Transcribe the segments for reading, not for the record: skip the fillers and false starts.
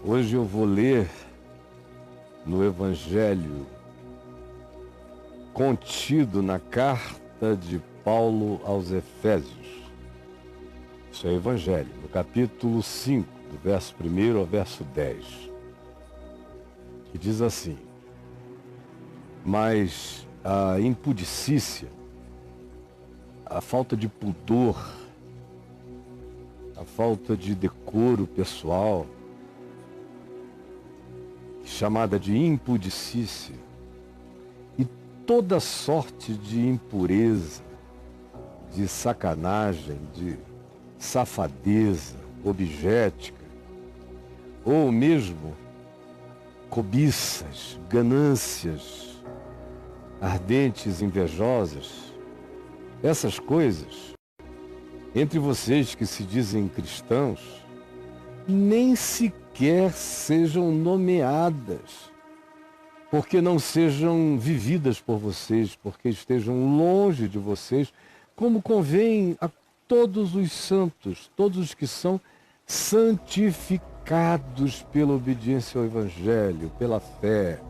Hoje eu vou ler no Evangelho contido na carta de Paulo aos Efésios. Isso é Evangelho, no capítulo 5, do verso 1 ao verso 10. Que diz assim: mas a impudicícia, a falta de pudor, a falta de decoro pessoal, chamada de impudicícia, e toda sorte de impureza, de sacanagem, de safadeza objetica, ou mesmo cobiças, ganâncias ardentes, invejosas, essas coisas, entre vocês que se dizem cristãos, nem sequer sejam nomeadas, porque não sejam vividas por vocês, porque estejam longe de vocês, como convém a todos os santos, todos os que são santificados pela obediência ao Evangelho, pela fé,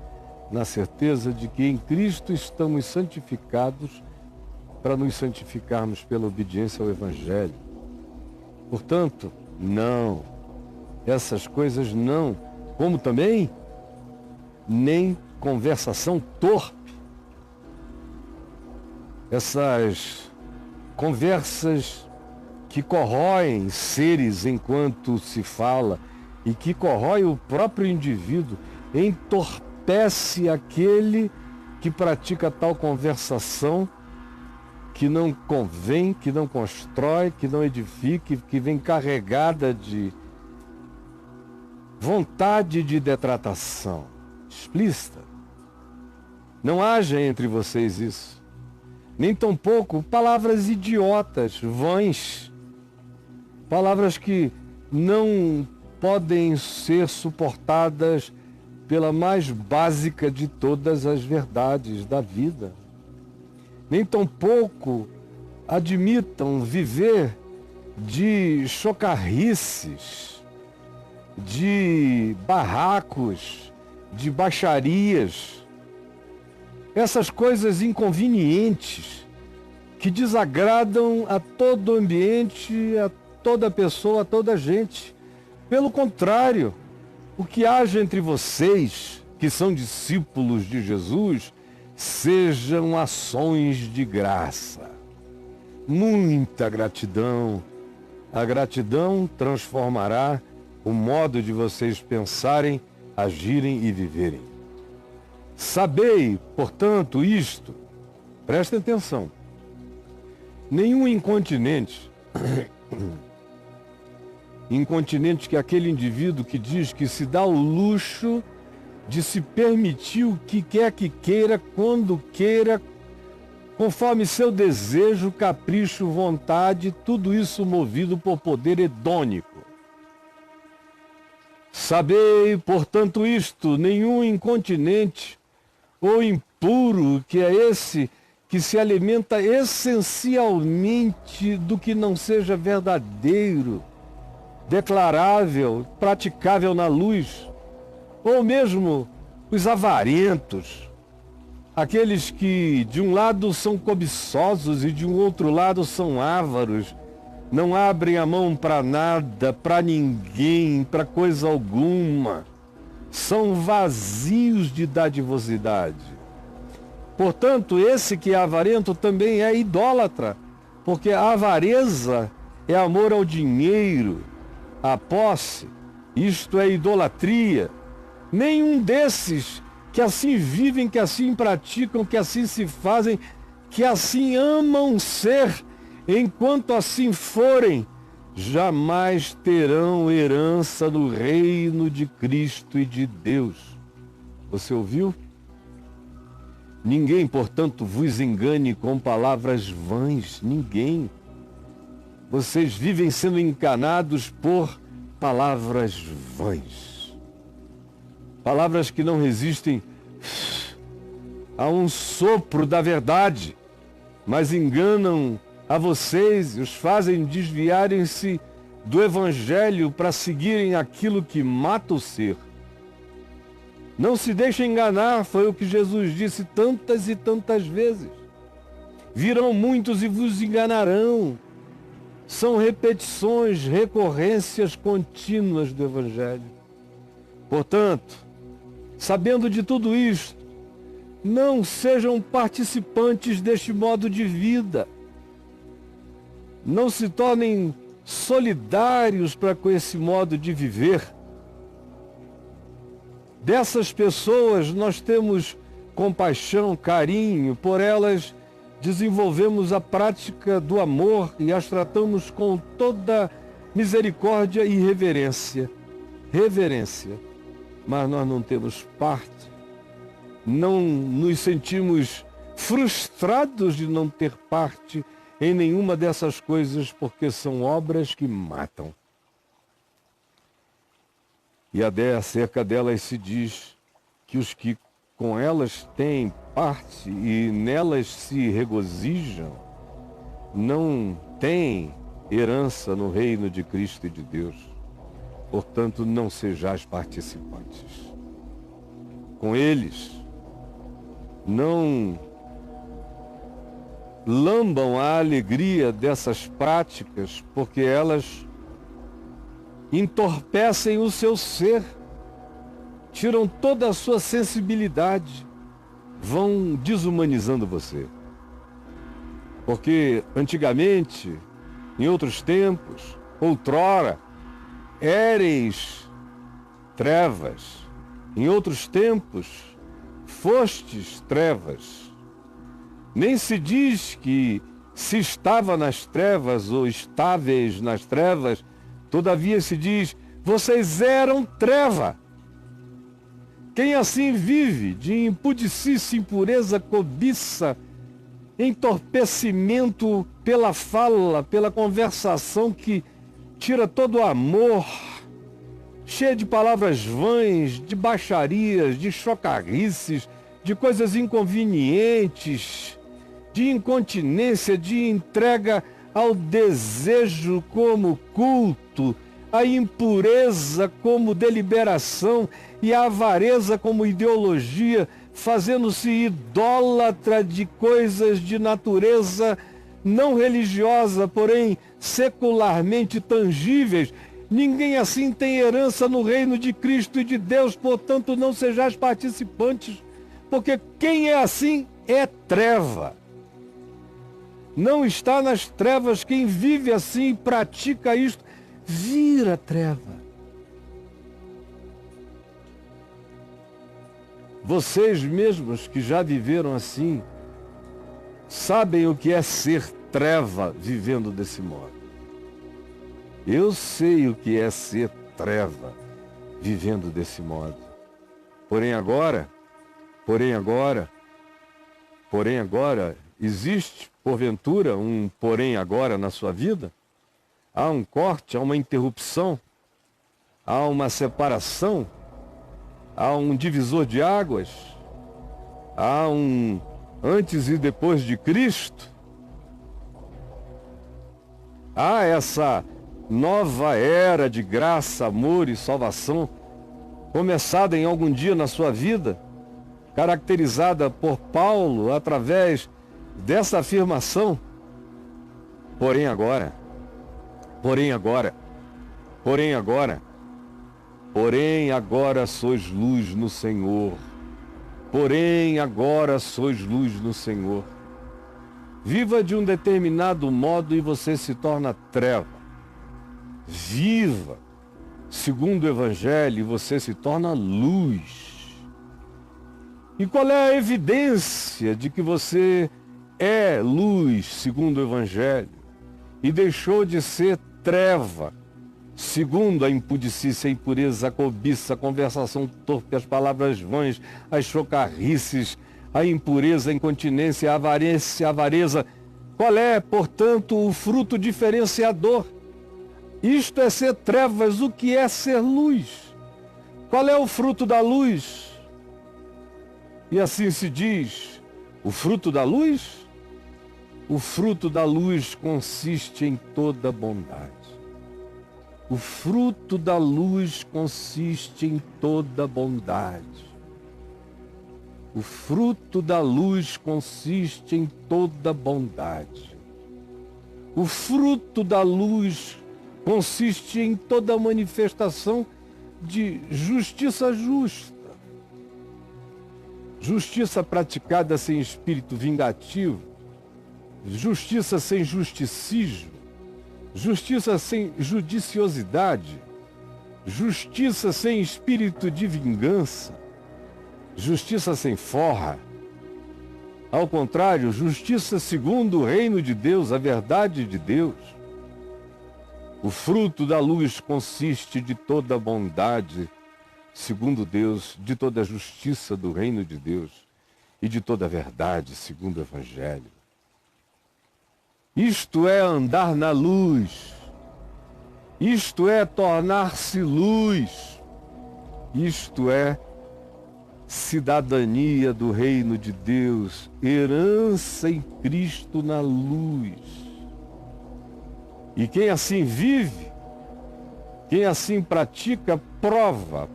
na certeza de que em Cristo estamos santificados para nos santificarmos pela obediência ao Evangelho. Portanto, não, essas coisas não, como também nem conversação torpe. Essas conversas que corroem seres enquanto se fala e que corrói o próprio indivíduo, entorpece aquele que pratica tal conversação que não convém, que não constrói, que não edifique, que vem carregada de vontade de detratação explícita. Não haja entre vocês isso, nem tampouco palavras idiotas, vãs, palavras que não podem ser suportadas pela mais básica de todas as verdades da vida. Nem tampouco admitam viver de chocarrices, de barracos, de baixarias, essas coisas inconvenientes que desagradam a todo ambiente, a toda pessoa, a toda gente. Pelo contrário, o que haja entre vocês, que são discípulos de Jesus, sejam ações de graça. Muita gratidão. A gratidão transformará o modo de vocês pensarem, agirem e viverem. Sabei, portanto, isto, prestem atenção, nenhum incontinente que é aquele indivíduo que diz que se dá o luxo de se permitir o que quer que queira, quando queira, conforme seu desejo, capricho, vontade, tudo isso movido por poder hedônico. Sabei, portanto, isto, nenhum incontinente ou impuro, que é esse que se alimenta essencialmente do que não seja verdadeiro, declarável, praticável na luz, ou mesmo os avarentos, aqueles que de um lado são cobiçosos e de um outro lado são ávaros, não abrem a mão para nada, para ninguém, para coisa alguma, são vazios de dadivosidade. Portanto, esse que é avarento também é idólatra, porque a avareza é amor ao dinheiro, à posse, isto é idolatria. Nenhum desses que assim vivem, que assim praticam, que assim se fazem, que assim amam ser, enquanto assim forem, jamais terão herança no reino de Cristo e de Deus. Você ouviu? Ninguém, portanto, vos engane com palavras vãs, ninguém. Vocês vivem sendo enganados por palavras vãs. Palavras que não resistem a um sopro da verdade, mas enganam a vocês e os fazem desviarem-se do Evangelho para seguirem aquilo que mata o ser. Não se deixe enganar, foi o que Jesus disse tantas e tantas vezes. Virão muitos e vos enganarão. São repetições, recorrências contínuas do Evangelho. Portanto, sabendo de tudo isto, não sejam participantes deste modo de vida. Não se tornem solidários para com esse modo de viver. Dessas pessoas nós temos compaixão, carinho, por elas desenvolvemos a prática do amor e as tratamos com toda misericórdia e reverência. Mas nós não temos parte, não nos sentimos frustrados de não ter parte em nenhuma dessas coisas, porque são obras que matam. E acerca delas se diz que os que com elas têm parte e nelas se regozijam, não têm herança no reino de Cristo e de Deus. Portanto, não sejais participantes. Com eles, não lambam a alegria dessas práticas, porque elas entorpecem o seu ser, tiram toda a sua sensibilidade, vão desumanizando você. Porque antigamente, em outros tempos, outrora, éreis trevas, em outros tempos, fostes trevas. Nem se diz que se estava nas trevas ou estáveis nas trevas, todavia se diz, vocês eram treva. Quem assim vive de impudicícia, impureza, cobiça, entorpecimento pela fala, pela conversação que tira todo o amor, cheia de palavras vãs, de baixarias, de chocarrices, de coisas inconvenientes, de incontinência, de entrega ao desejo como culto, a impureza como deliberação e a avareza como ideologia, fazendo-se idólatra de coisas de natureza não religiosa, porém secularmente tangíveis. Ninguém assim tem herança no reino de Cristo e de Deus, portanto não sejais participantes, porque quem é assim é treva. Não está nas trevas, quem vive assim, pratica isto, vira treva. Vocês mesmos que já viveram assim, sabem o que é ser treva vivendo desse modo. Eu sei o que é ser treva vivendo desse modo. Porém agora, existe, porventura, um porém agora na sua vida? Há um corte, há uma interrupção, há uma separação, há um divisor de águas, há um antes e depois de Cristo. Há essa nova era de graça, amor e salvação, começada em algum dia na sua vida, caracterizada por Paulo através dessa afirmação. Porém agora sois luz no Senhor. Porém agora sois luz no Senhor. Viva de um determinado modo e você se torna treva. Viva segundo o Evangelho e você se torna luz. E qual é a evidência de que você é luz segundo o Evangelho e deixou de ser treva segundo a impudicícia, a impureza, a cobiça, a conversação torpe, as palavras vãs, as chocarrices, a impureza, a incontinência, a avareza? Qual é, portanto, o fruto diferenciador? Isto é ser trevas, o que é ser luz? Qual é o fruto da luz? E assim se diz, o fruto da luz? O fruto da luz consiste em toda bondade. O fruto da luz consiste em toda bondade. O fruto da luz consiste em toda bondade. O fruto da luz consiste em toda manifestação de justiça justa. Justiça praticada sem espírito vingativo, justiça sem justicismo, justiça sem judiciosidade, justiça sem espírito de vingança, justiça sem forra. Ao contrário, justiça segundo o reino de Deus, a verdade de Deus. O fruto da luz consiste de toda bondade, segundo Deus, de toda a justiça do reino de Deus e de toda a verdade, segundo o Evangelho. Isto é andar na luz. Isto é tornar-se luz. Isto é cidadania do reino de Deus, herança em Cristo na luz. E quem assim vive, quem assim pratica, prova,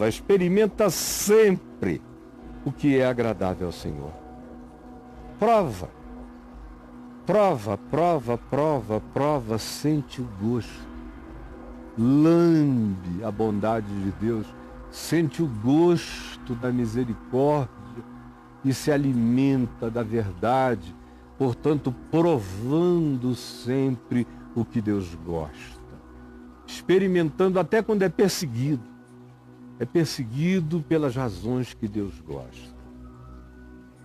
experimenta sempre o que é agradável ao Senhor. Prova, sente o gosto. Lambe a bondade de Deus, sente o gosto da misericórdia e se alimenta da verdade, portanto, provando sempre o que Deus gosta. Experimentando até quando é perseguido. É perseguido pelas razões que Deus gosta.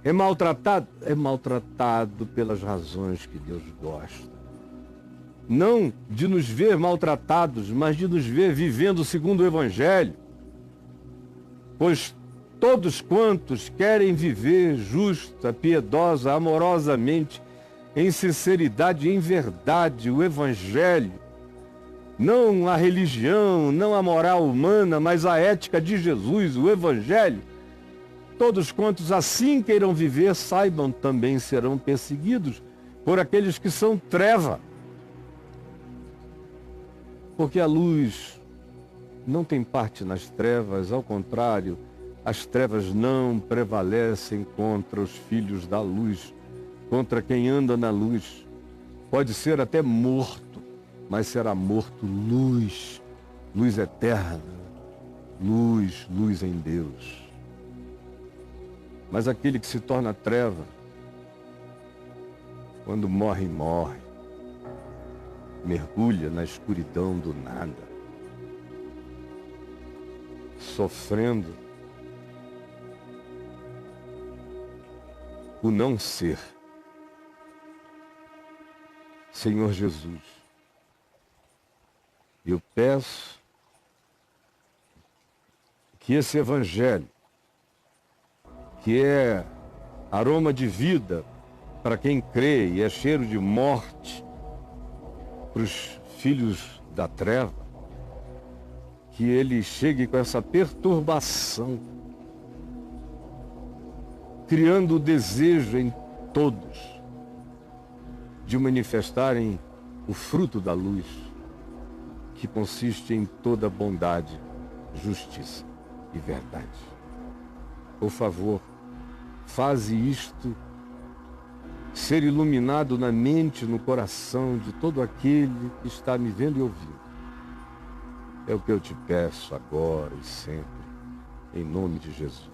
É maltratado? É maltratado pelas razões que Deus gosta. Não de nos ver maltratados, mas de nos ver vivendo segundo o Evangelho. Pois todos quantos querem viver justa, piedosa, amorosamente, em sinceridade e em verdade, o Evangelho, não a religião, não a moral humana, mas a ética de Jesus, o Evangelho, todos quantos assim queiram viver, saibam também serão perseguidos por aqueles que são treva. Porque a luz não tem parte nas trevas, ao contrário, as trevas não prevalecem contra os filhos da luz, contra quem anda na luz. Pode ser até morto, mas será morto luz, luz eterna, luz em Deus. Mas aquele que se torna treva, quando morre, mergulha na escuridão do nada, sofrendo o não ser. Senhor Jesus, eu peço que esse Evangelho, que é aroma de vida para quem crê e é cheiro de morte para os filhos da treva, que ele chegue com essa perturbação, criando o desejo em todos de manifestarem o fruto da luz, que consiste em toda bondade, justiça e verdade. Por favor, faze isto ser iluminado na mente, no coração de todo aquele que está me vendo e ouvindo. É o que eu te peço agora e sempre, em nome de Jesus.